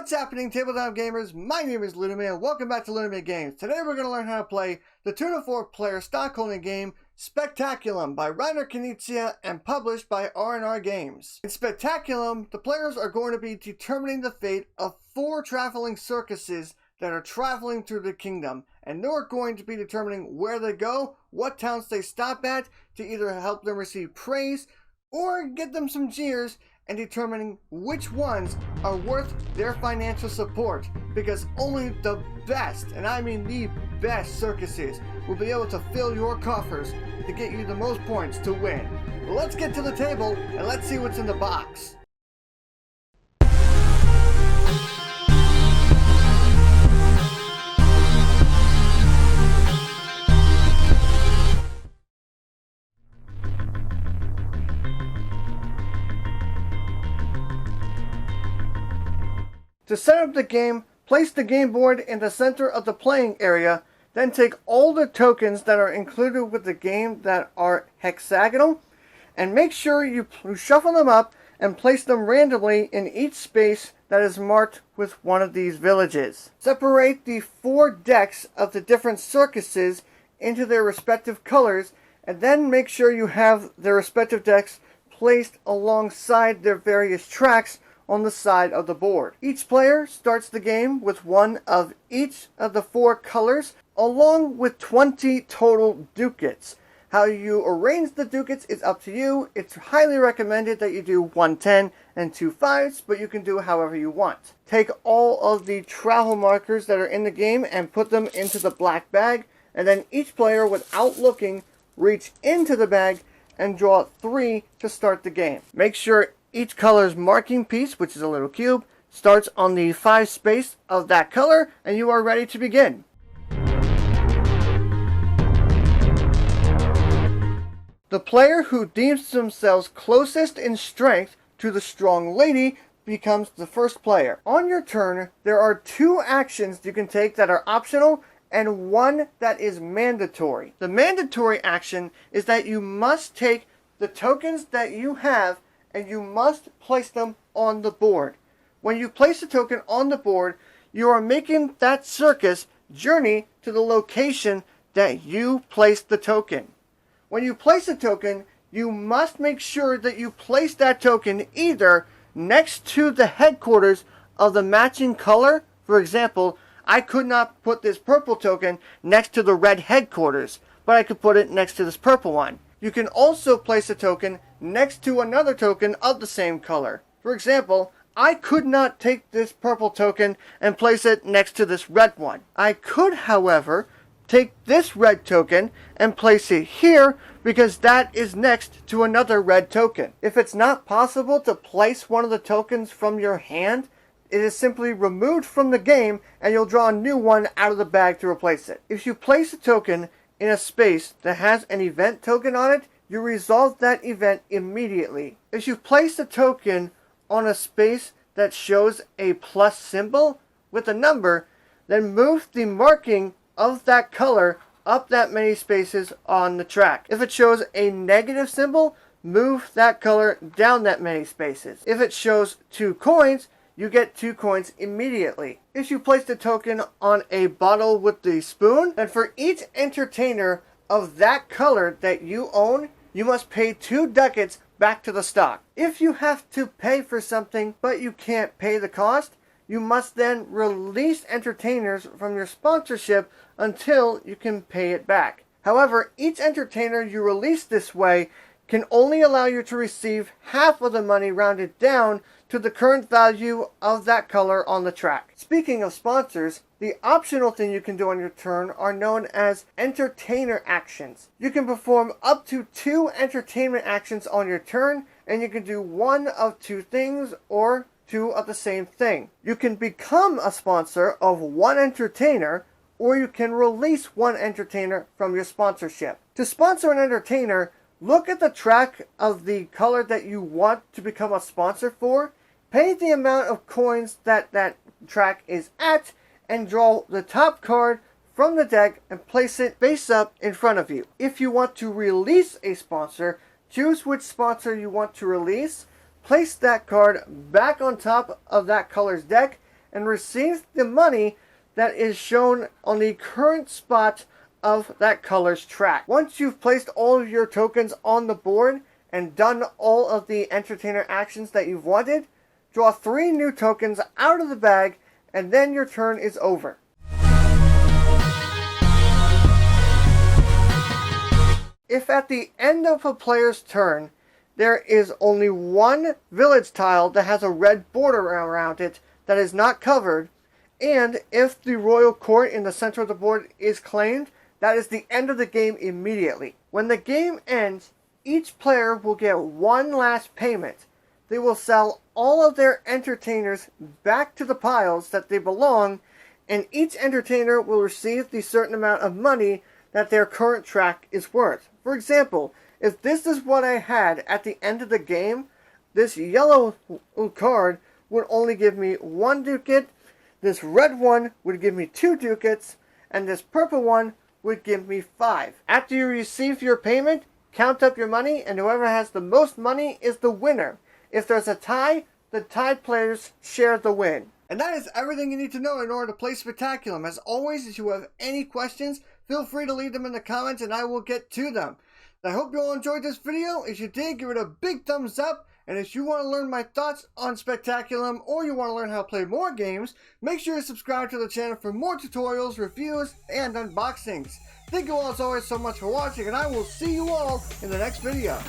What's happening, tabletop gamers? My name is LeunameGames and welcome back to LeunameGames. Today we're going to learn how to play the 2 to 4 player stockholding game Spectaculum by Reiner Knizia and published by LeunameGames. In Spectaculum, the players are going to be determining the fate of 4 traveling circuses that are traveling through the kingdom, and they're going to be determining where they go, what towns they stop at to either help them receive praise or get them some jeers, and determining which ones are worth their financial support, because only the best, and I mean the best circuses, will be able to fill your coffers to get you the most points to win. But let's get to the table and let's see what's in the box. To set up the game, place the game board in the center of the playing area, then take all the tokens that are included with the game that are hexagonal, and make sure you shuffle them up and place them randomly in each space that is marked with one of these villages. Separate the 4 decks of the different circuses into their respective colors, and then make sure you have their respective decks placed alongside their various tracks on the side of the board. Each player starts the game with one of each of the 4 colors, along with 20 total ducats. How you arrange the ducats is up to you. It's highly recommended that you do 1 10 and 2 5s, but you can do however you want. Take all of the travel markers that are in the game and put them into the black bag, and then each player, without looking, reach into the bag and draw 3 to start the game. Make sure each color's marking piece, which is a little cube, starts on the 5 space of that color, and you are ready to begin. The player who deems themselves closest in strength to the strong lady becomes the first player. On your turn, there are 2 actions you can take that are optional and 1 that is mandatory. The mandatory action is that you must take the tokens that you have and you must place them on the board. When you place a token on the board, you are making that circus journey to the location that you placed the token. When you place a token, you must make sure that you place that token either next to the headquarters of the matching color. For example, I could not put this purple token next to the red headquarters, but I could put it next to this purple one. You can also place a token next to another token of the same color. For example, I could not take this purple token and place it next to this red one. I could, however, take this red token and place it here because that is next to another red token. If it's not possible to place one of the tokens from your hand, it is simply removed from the game and you'll draw a new one out of the bag to replace it. If you place a token in a space that has an event token on it, you resolve that event immediately. If you place a token on a space that shows a plus symbol with a number, then move the marking of that color up that many spaces on the track. If it shows a negative symbol, move that color down that many spaces. If it shows 2 coins, you get 2 coins immediately. If you place the token on a bottle with the spoon, then for each entertainer of that color that you own, you must pay 2 ducats back to the stock. If you have to pay for something but you can't pay the cost, you must then release entertainers from your sponsorship until you can pay it back. However, each entertainer you release this way can only allow you to receive half of the money rounded down to the current value of that color on the track. Speaking of sponsors, the optional thing you can do on your turn are known as entertainer actions. You can perform up to 2 entertainment actions on your turn, and you can do 1 of 2 things or 2 of the same thing. You can become a sponsor of 1 entertainer, or you can release 1 entertainer from your sponsorship. To sponsor an entertainer, look at the track of the color that you want to become a sponsor for, pay the amount of coins that track is at, and draw the top card from the deck and place it face up in front of you. If you want to release a sponsor, choose which sponsor you want to release, place that card back on top of that color's deck, and receives the money that is shown on the current spot of that color's track. Once you've placed all of your tokens on the board and done all of the entertainer actions that you've wanted, draw 3 new tokens out of the bag, and then your turn is over. If at the end of a player's turn, there is only one village tile that has a red border around it that is not covered, and if the royal court in the center of the board is claimed, that is the end of the game immediately. When the game ends, each player will get one last payment. They will sell all of their entertainers back to the piles that they belong, and each entertainer will receive the certain amount of money that their current track is worth. For example, if this is what I had at the end of the game, this yellow card would only give me 1 ducat, this red one would give me 2 ducats, and this purple one would give me 5. After you receive your payment, count up your money, and whoever has the most money is the winner. If there's a tie, the tied players share the win. And that is everything you need to know in order to play Spectaculum. As always, if you have any questions, feel free to leave them in the comments and I will get to them. I hope you all enjoyed this video. If you did, give it a big thumbs up. And if you want to learn my thoughts on Spectaculum or you want to learn how to play more games, make sure to subscribe to the channel for more tutorials, reviews, and unboxings. Thank you all as always so much for watching, and I will see you all in the next video.